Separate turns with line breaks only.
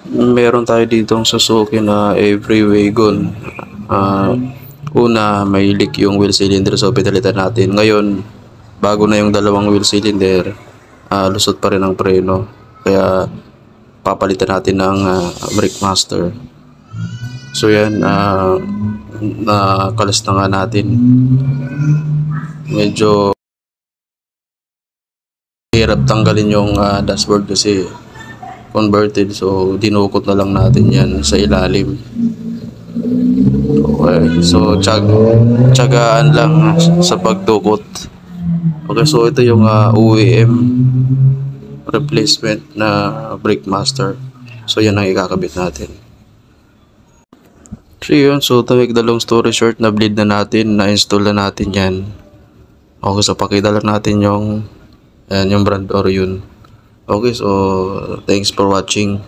Meron tayo ditong Suzuki na every wagon. Ah, Una, may leak yung wheel cylinder, so pinalitan natin. Ngayon, bago na yung dalawang wheel cylinder, lusot pa rin ang preno. Kaya papalitan natin ng brake master. So yan, nakalas na nga natin. Medyo hirap tanggalin yung dashboard kasi converted, so dinukot na lang natin yan sa ilalim. Okay, so tiyagaan lang sa pagdukot. Okay, so ito yung OEM replacement na brake master. So yan ang ikakabit natin. So yun, so to make the long story short, na bleed na natin, na-install na natin yan. Okay, so pakita lang natin yung brand or yun. Okay, so thanks for watching.